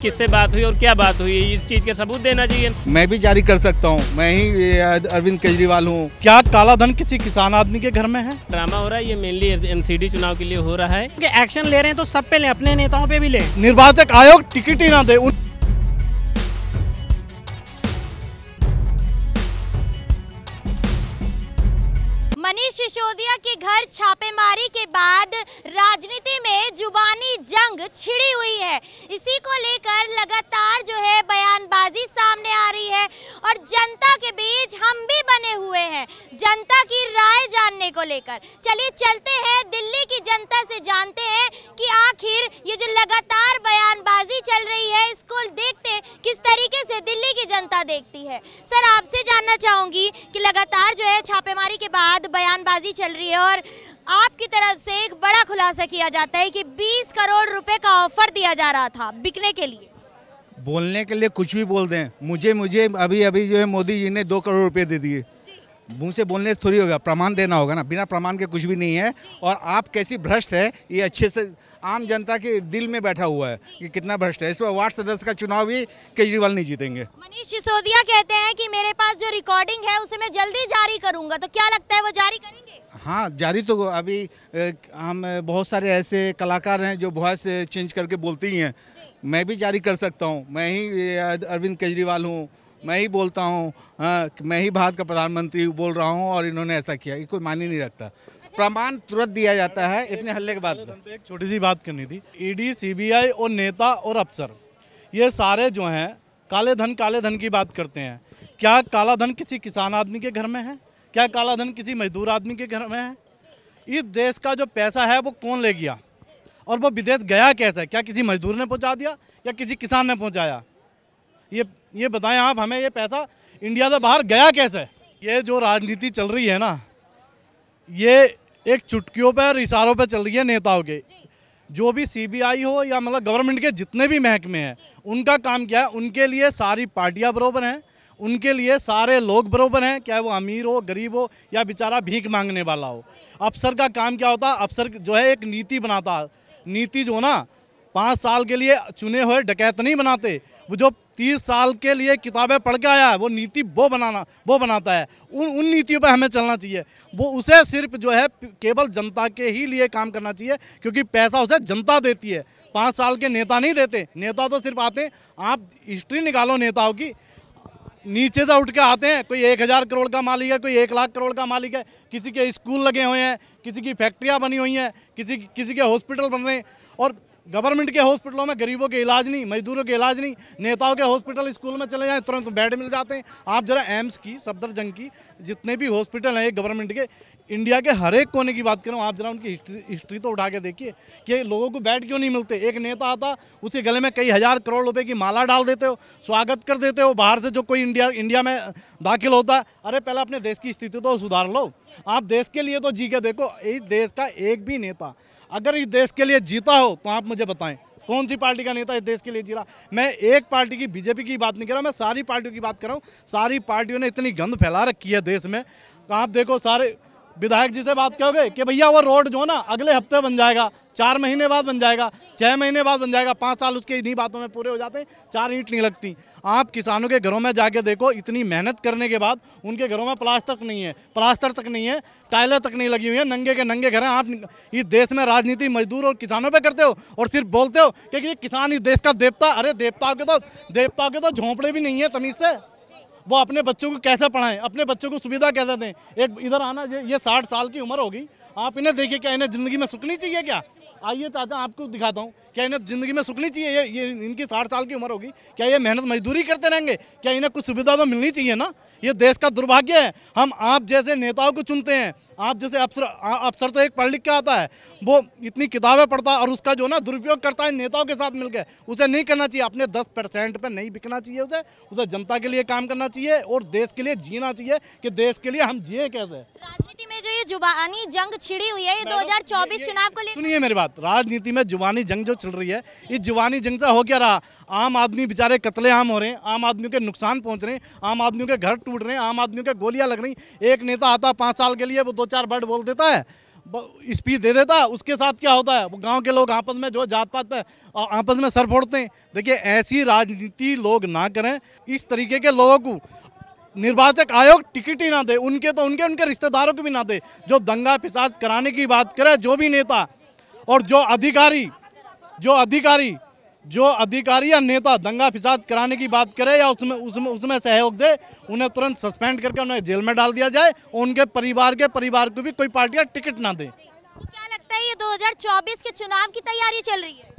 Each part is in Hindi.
किससे बात हुई और क्या बात हुई, इस चीज का सबूत देना चाहिए। मैं भी जारी कर सकता हूँ, मैं ही अरविंद केजरीवाल हूँ। क्या काला धन किसी किसान आदमी के घर में है? ड्रामा हो रहा है, ये मेनली एमसीडी चुनाव के लिए हो रहा है। एक्शन ले रहे हैं तो सब पे ले, अपने नेताओं पे भी ले। निर्वाचक आयोग टिकट ही ना दे। मनीष सिसोदिया के घर छापेमारी के बाद राजनीति में जुबानी जंग छिड़ी हुई है। इसी को लेकर लगातार जो है बयानबाजी सामने आ रही है और जनता के बीच हम भी बने हुए हैं जनता की राय जानने को लेकर। चलिए चलते हैं दिल्ली की जनता से, जानते हैं कि आखिर ये जो लगातार बयानबाजी चल रही है इसको देखते किस तरीके से दिल्ली की जनता देखती है। सर, आपसे जानना चाहूंगी कि लगातार जो है छापेमारी के बाद बयानबाजी चल रही है और आपकी तरफ से एक बड़ा खुलासा किया जाता है कि 20 करोड़ रुपए का ऑफर दिया जा रहा था बिकने के लिए। बोलने के लिए कुछ भी बोल दें। मुझे अभी जो है मोदी जी ने 2 करोड़ रुपए दे दिए। मुंह से बोलने से थोड़ी होगा, प्रमाण देना होगा ना। बिना प्रमाण के कुछ भी नहीं है। और आप कैसी भ्रष्ट है ये अच्छे से आम जनता के दिल में बैठा हुआ है कि कितना भ्रष्ट है। इस पर वार्ड सदस्य का चुनाव भी केजरीवाल नहीं जीतेंगे। मनीष सिसोदिया कहते हैं कि मेरे पास जो रिकॉर्डिंग है उसे मैं जल्दी जारी करूंगा, तो क्या लगता है वो जारी करेंगे? हाँ, जारी तो अभी हम बहुत सारे ऐसे कलाकार हैं जो वॉइस चेंज करके बोलते ही हैं। मैं भी जारी कर सकता हूँ। मैं ही अरविंद केजरीवाल हूँ, मैं ही बोलता हूँ। हाँ, मैं ही भारत का प्रधानमंत्री बोल रहा हूँ और इन्होंने ऐसा किया। ये कोई मानी नहीं रखता। प्रमाण तुरंत दिया जाता है इतने हल्ले के बाद। एक छोटी सी बात करनी थी। ईडी, सीबीआई और नेता और अफसर ये सारे जो हैं काले धन की बात करते हैं। क्या काला धन किसी किसान आदमी के घर में है? क्या काला धन किसी मजदूर आदमी के घर में है? इस देश का जो पैसा है वो कौन ले गया और वो विदेश गया कैसे? क्या किसी मजदूर ने पहुंचा दिया या किसी किसान ने पहुंचाया? ये बताएं आप हमें, ये पैसा इंडिया से बाहर गया कैसे? ये जो राजनीति चल रही है ना, ये एक चुटकियों पर, इशारों पर चल रही है नेताओं के। जो भी सीबीआई हो या मतलब गवर्नमेंट के जितने भी महकमे हैं, उनका काम क्या है? उनके लिए सारी पार्टियां बराबर हैं, उनके लिए सारे लोग बराबर हैं, चाहे वो अमीर हो, गरीब हो या बेचारा भीख मांगने वाला हो। अफसर का काम क्या होता है? अफसर जो है एक नीति बनाता है। नीति जो ना 5 साल के लिए चुने हुए डकैत नहीं बनाते, वो जो 30 साल के लिए किताबें पढ़ के आया है वो नीति वो बनाता है। उन नीतियों पर हमें चलना चाहिए। वो उसे सिर्फ जो है केवल जनता के ही लिए काम करना चाहिए, क्योंकि पैसा उसे जनता देती है। 5 साल के नेता नहीं देते। नेता तो सिर्फ आते हैं, आप हिस्ट्री निकालो नेताओं की, नीचे से उठ के आते हैं। कोई 1000 करोड़ का मालिक है, कोई 1 लाख करोड़ का मालिक है, किसी के स्कूल लगे हुए हैं, किसी की फैक्ट्रियाँ बनी हुई हैं, किसी के हॉस्पिटल बन रहे हैं। और गवर्नमेंट के हॉस्पिटलों में गरीबों के इलाज नहीं, मजदूरों के इलाज नहीं। नेताओं के हॉस्पिटल स्कूल में चले जाएं तुरंत बेड मिल जाते हैं। आप जरा एम्स की, सफदरजंग की, जितने भी हॉस्पिटल हैं गवर्नमेंट के, इंडिया के हर एक कोने की बात करूँ, आप जरा उनकी हिस्ट्री तो उठा के देखिए कि लोगों को बेड क्यों नहीं मिलते। एक नेता आता, उसके गले में कई 1000 करोड़ रुपए की माला डाल देते हो, स्वागत कर देते हो। बाहर से जो कोई इंडिया में दाखिल होता है, अरे पहले अपने देश की स्थिति तो सुधार लो। आप देश के लिए तो जी के देखो। इस देश का एक भी नेता अगर इस देश के लिए जीता हो तो आप मुझे बताएं कौन सी पार्टी का नेता इस देश के लिए जीता। मैं एक पार्टी की, बीजेपी की बात नहीं कर रहा, मैं सारी पार्टियों की बात कर रहा हूँ। सारी पार्टियों ने इतनी गंद फैला रखी है देश में। तो आप देखो, सारे विधायक जी से बात करोगे कि भैया वो रोड जो ना अगले हफ्ते बन जाएगा, 4 महीने बाद बन जाएगा, 6 महीने बाद बन जाएगा, 5 साल उसके इन्हीं बातों में पूरे हो जाते हैं, 4 ईंट नहीं लगती। आप किसानों के घरों में जाके देखो, इतनी मेहनत करने के बाद उनके घरों में प्लास्टर तक नहीं है, टाइलें तक नहीं लगी हुई है, नंगे के नंगे घर हैं। आप इस देश में राजनीति मजदूर और किसानों पर करते हो और सिर्फ बोलते हो कि ये किसान इस देश का देवता। अरे देवताओं के तो झोंपड़े भी नहीं है तमीज से। वो अपने बच्चों को कैसे पढ़ाएं, अपने बच्चों को सुविधा कैसे दें? एक इधर आना, ये 60 साल की उम्र होगी, आप इन्हें देखिए, क्या इन्हें ज़िंदगी में सुख नहीं चाहिए क्या? आइए चाचा आपको दिखाता हूँ, क्या इन्हें ज़िंदगी में सुख नहीं चाहिए? ये इनकी 60 साल की उम्र होगी, क्या ये मेहनत मजदूरी करते रहेंगे? क्या इन्हें कुछ सुविधा तो मिलनी चाहिए ना? ये देश का दुर्भाग्य है। हम आप जैसे नेताओं को चुनते हैं, आप जैसे अफसर तो एक पढ़ लिख के आता है, वो इतनी किताबें पढ़ता है और उसका जो ना दुरुपयोग करता है नेताओं के साथ मिलकर। उसे नहीं करना चाहिए। अपने 10% पर नहीं बिकना चाहिए। उसे जनता के लिए काम करना चाहिए और देश के लिए जीना चाहिए कि देश के लिए हम जिए कैसे। राजनीति में जो ये जुबानी जंग छिड़ी हुई है, ये 2024 चुनाव को लेकर, सुनिए मेरी बात, राजनीति में जुबानी जंग जो चल रही है, इस जुबानी जंग से हो क्या रहा? आम आदमी बेचारे कत्लेआम हो रहे हैं, आम आदमियों के नुकसान पहुंच रहे हैं, आम आदमियों के घर टूट रहे हैं, आम आदमियों के गोलियां लग रही। एक नेता आता 5 साल के लिए, वो 2-4 वर्ड बोल देता है, स्पीच दे देता है, उसके साथ क्या होता है, वो गांव के लोग आपस में जो जात पात पे आपस में सर फोड़ते हैं। देखिए ऐसी राजनीति लोग ना करें, इस तरीके के लोगों को निर्वाचक आयोग टिकट ही ना दे, उनके रिश्तेदारों को भी ना दे। जो दंगा फिसाद कराने की बात करे, जो भी नेता और जो अधिकारी या नेता दंगा फिसाद कराने की बात करे या उसमें सहयोग दे, उन्हें तुरंत सस्पेंड करके उन्हें जेल में डाल दिया जाए और उनके परिवार को भी कोई पार्टियां टिकट ना दे। तो क्या लगता है ये 2024 के चुनाव की तैयारी चल रही है?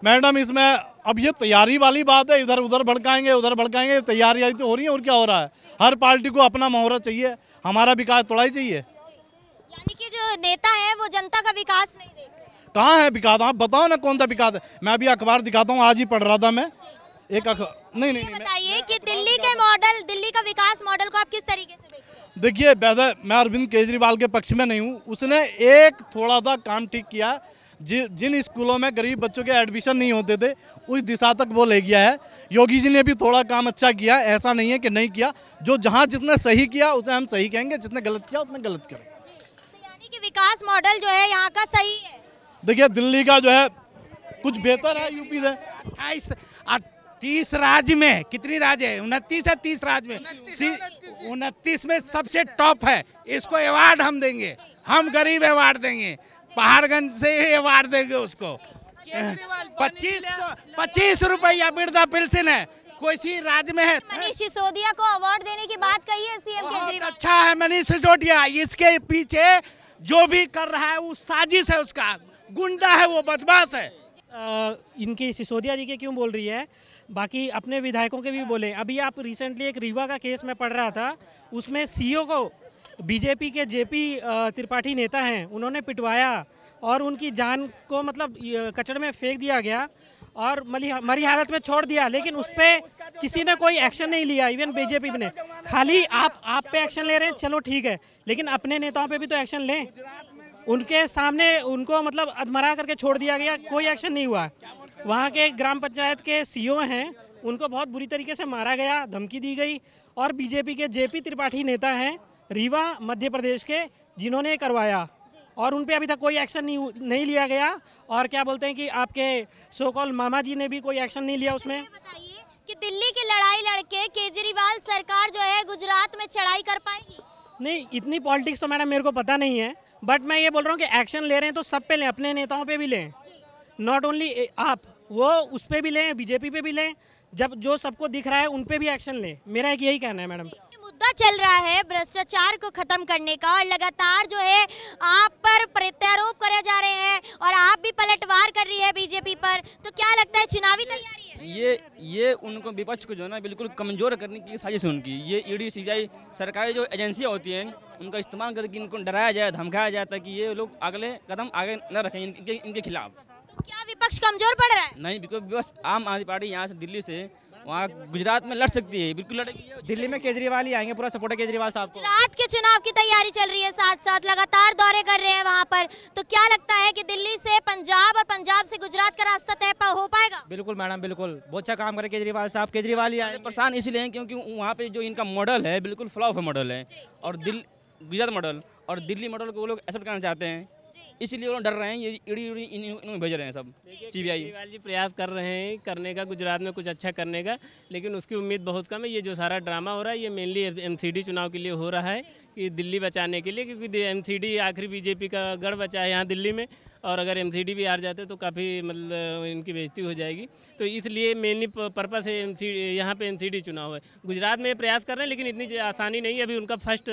मैडम इसमें अब ये तैयारी वाली बात है, इधर उधर भड़काएंगे, तैयारी तो हो रही है और क्या हो रहा है। हर पार्टी को अपना मुहूर्त चाहिए, हमारा विकास थोड़ा ही चाहिए। यानी कि जो नेता है वो जनता का विकास नहीं देख रहे। कहाँ है विकास? आप बताओ ना कौन सा विकास है। मैं अभी अखबार दिखाता हूँ, आज ही पढ़ रहा था मैं एक नहीं बताइए कि दिल्ली का विकास मॉडल को आप किस तरीके से देखते हैं? देखिए वैसे मैं अरविंद केजरीवाल के पक्ष में नहीं हूँ, उसने एक थोड़ा सा काम ठीक किया। जिन स्कूलों में गरीब बच्चों के एडमिशन नहीं होते थे, उस दिशा तक वो ले गया है। योगी जी ने भी थोड़ा काम अच्छा किया, ऐसा नहीं है कि नहीं किया। जो जहाँ जितने सही किया उसे हम सही कहेंगे, जितने गलत किया उतने गलत करें। तो यानी कि विकास मॉडल जो है यहाँ का सही है। देखिए दिल्ली का जो है कुछ बेहतर है यूपी से। 30 राज्य में कितनी राज्य है? 29 है। 30 राज्य में 29 में सबसे टॉप है। इसको अवार्ड हम देंगे, हम गरीब अवार्ड देंगे, पहाड़गंज से अवार्ड देंगे उसको। 25 रुपया वृद्धा पेंशन है, कोई सी राज्य में है। मनीष सिसोदिया को अवार्ड देने की बात कही है सीएम केजरीवाल। अच्छा है मनीष सिसोदिया, इसके पीछे जो भी कर रहा है वो साजिश है, उसका गुंडा है, वो बदमाश है। इनकी सिसोदिया जी के क्यों बोल रही है, बाकी अपने विधायकों के भी बोले। अभी आप रिसेंटली एक रीवा का केस में पढ़ रहा था, उसमें सीओ को बीजेपी के जेपी त्रिपाठी नेता हैं, उन्होंने पिटवाया और उनकी जान को मतलब कचड़े में फेंक दिया गया और मरी हालत में छोड़ दिया। लेकिन उस पर किसी ने कोई एक्शन नहीं लिया, इवन बीजेपी ने। खाली आप पे एक्शन ले रहे हैं, चलो ठीक है, लेकिन अपने नेताओं पे भी तो एक्शन लें। उनके सामने उनको मतलब अधमरा करके छोड़ दिया गया, कोई एक्शन नहीं हुआ। वहाँ के ग्राम पंचायत के सीओ हैं, उनको बहुत बुरी तरीके से मारा गया, धमकी दी गई। और बीजेपी के जेपी त्रिपाठी नेता हैं रीवा मध्य प्रदेश के, जिन्होंने करवाया और उन पे अभी तक कोई एक्शन नहीं लिया गया। और क्या बोलते हैं कि आपके सो कॉल मामा जी ने भी कोई एक्शन नहीं लिया उसमें। बताइए कि दिल्ली की लड़ाई लड़के केजरीवाल सरकार जो है गुजरात में चढ़ाई कर पाएगी? नहीं, इतनी पॉलिटिक्स तो मैडम मेरे को पता नहीं है, बट मैं ये बोल रहा हूँ कि एक्शन ले रहे हैं तो सब पे लें, अपने नेताओं पे भी लें, नॉट ओनली आप, वो उस पे भी लें, बीजेपी पे भी लें। जब जो सबको दिख रहा है उन पे भी एक्शन लें, मेरा एक यही कहना है मैडम। मुद्दा चल रहा है भ्रष्टाचार को खत्म करने का और लगातार जो है आप पर प्रत्यारोप करे जा रहे हैं और आप भी पलटवार कर रही है बीजेपी पर, तो क्या लगता है चुनावी तैयारी है? ये उनको विपक्ष को जो है ना बिल्कुल कमजोर करने की साजिश है उनकी। ये ईडी सीबीआई सरकारी जो एजेंसियां होती हैं उनका इस्तेमाल करके इनको डराया जाए, धमकाया जाए, ताकि ये लोग अगले कदम आगे न रखें इनके खिलाफ। तो क्या विपक्ष कमजोर पड़ रहा है? नहीं, बिकॉज आम आदमी पार्टी यहाँ से दिल्ली से वहाँ गुजरात में लड़ सकती है, बिल्कुल लड़ेगी। दिल्ली में केजरीवाल ही आएंगे, पूरा सपोर्ट है केजरीवाल साहब को। गुजरात के चुनाव की तैयारी चल रही है, साथ साथ लगातार दौरे कर रहे हैं वहाँ पर, तो क्या लगता है कि दिल्ली से पंजाब और पंजाब से गुजरात का रास्ता तय हो पाएगा? बिल्कुल मैडम, बिल्कुल, बहुत अच्छा काम करे केजरीवाल साहब, केजरीवाल ही आए। परेशान इसलिए हैं क्योंकि वहाँ पे जो इनका मॉडल है बिल्कुल फ्लॉप मॉडल है, और गुजरात मॉडल और दिल्ली मॉडल को वो लोग एक्सेप्ट करना चाहते हैं, इसलिए वो लोग डर रहे हैं। ये ईडी इन्होंने भेज रहे हैं सब सीबीआई। केजरीवाल जी प्रयास कर रहे हैं करने का, गुजरात में कुछ अच्छा करने का, लेकिन उसकी उम्मीद बहुत कम है। ये जो सारा ड्रामा हो रहा है ये मेनली एमसीडी चुनाव के लिए हो रहा है, कि दिल्ली बचाने के लिए, क्योंकि एमसीडी आखिरी बीजेपी का गढ़ बचा है यहाँ दिल्ली में, और अगर एमसीडी भी हार जाते तो काफ़ी मतलब इनकी बेइज्जती हो जाएगी। तो इसलिए मेनली पर्पस है यहाँ पे एमसीडी चुनाव है। गुजरात में प्रयास कर रहे हैं, लेकिन इतनी आसानी नहीं है। अभी उनका फर्स्ट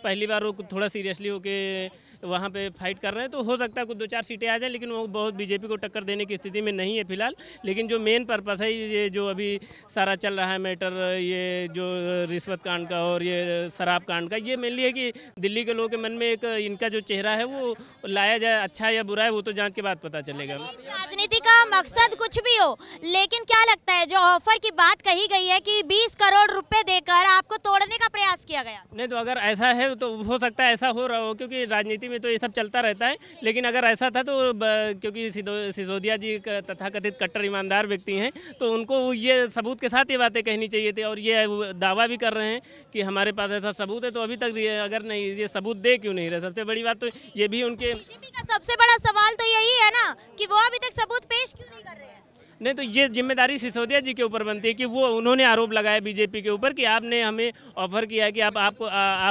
पहली बार वो थोड़ा सीरियसली होके वहाँ पे फाइट कर रहे हैं, तो हो सकता है कुछ 2-4 सीटें आ जाए, लेकिन वो बहुत बीजेपी को टक्कर देने की स्थिति में नहीं है फिलहाल। लेकिन जो मेन पर्पस है, ये जो अभी सारा चल रहा है मैटर, ये जो रिश्वत कांड का और ये शराब कांड का, ये मेनली है कि दिल्ली के लोगों के मन में एक इनका जो चेहरा है वो लाया जाए, अच्छा या बुरा है वो तो जांच के बाद पता चलेगा। राजनीति का मकसद कुछ भी हो, लेकिन क्या लगता है जो ऑफर की बात कही गई है कि 20 करोड़ रुपए देकर आपको तोड़ने का प्रयास किया गया? नहीं, तो अगर ऐसा है तो हो सकता है ऐसा हो रहा हो, क्योंकि राजनीति राजनीति में तो ये सब चलता रहता है, लेकिन अगर ऐसा था तो क्योंकि सिसोदिया जी तथाकथित कट्टर ईमानदार व्यक्ति हैं, तो उनको ये सबूत के साथ ये बातें कहनी चाहिए थी। और ये दावा भी कर रहे हैं कि हमारे पास ऐसा सबूत है, तो अभी तक अगर नहीं ये सबूत दे क्यों नहीं रहे? सबसे बड़ी बात तो ये भी उनके बीजेपी का सबसे बड़ा सवाल तो यही है ना कि वो अभी तक सबूत पेश क्यों नहीं कर रहे हैं। नहीं, तो ये जिम्मेदारी सिसोदिया जी के ऊपर बनती है कि वो उन्होंने आरोप लगाया बीजेपी के ऊपर कि आपने हमें ऑफर किया है कि आप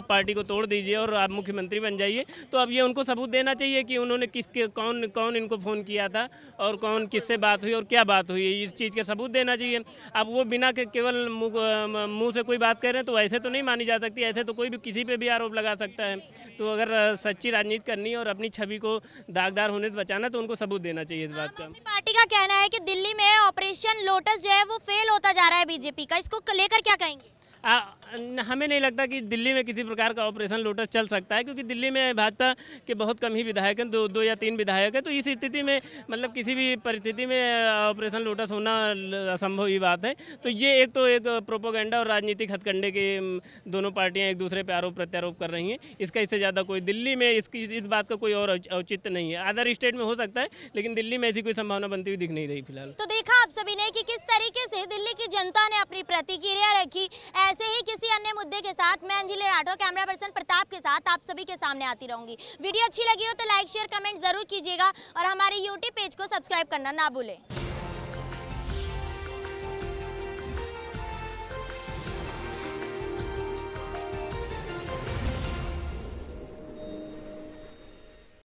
पार्टी को तोड़ दीजिए और आप मुख्यमंत्री बन जाइए। तो अब ये उनको सबूत देना चाहिए कि उन्होंने कौन इनको फ़ोन किया था और कौन किससे बात हुई और क्या बात हुई, इस चीज़ का सबूत देना चाहिए। अब वो बिना के केवल मुँह से कोई बात कह रहे हैं तो ऐसे तो नहीं मानी जा सकती, ऐसे तो कोई भी किसी पे भी आरोप लगा सकता है। तो अगर सच्ची राजनीति करनी और अपनी छवि को दागदार होने से बचाना तो उनको सबूत देना चाहिए इस बात का। पार्टी का कहना है कि दिल्ली में ऑपरेशन लोटस जो है वो फेल होता जा रहा है बीजेपी का, इसको लेकर क्या कहेंगे? हमें नहीं लगता कि दिल्ली में किसी प्रकार का ऑपरेशन लोटस चल सकता है, क्योंकि दिल्ली में भाजपा के बहुत कम ही विधायक हैं, दो या तीन विधायक हैं। तो इस स्थिति में मतलब किसी भी परिस्थिति में ऑपरेशन लोटस होना असंभव ही बात है। तो ये एक प्रोपोगंडा और राजनीतिक हथकंडे के दोनों पार्टियां एक दूसरे पर आरोप प्रत्यारोप कर रही हैं। इसका इससे ज़्यादा कोई दिल्ली में इस बात का कोई और औचित्य नहीं है। अदर स्टेट में हो सकता है, लेकिन दिल्ली में ऐसी कोई संभावना बनती हुई दिख नहीं रही फिलहाल। तो देखा आप सभी ने कि किस तरीके से दिल्ली की जनता ने अपनी प्रतिक्रिया रखी। ऐसे ही किसी अन्य मुद्दे के साथ मैं अंजलि राठौर कैमरा पर्सन प्रताप के साथ आप सभी के सामने आती रहूंगी। वीडियो अच्छी लगी हो तो लाइक शेयर कमेंट जरूर कीजिएगा और हमारे यूट्यूब पेज को सब्सक्राइब करना ना भूलें।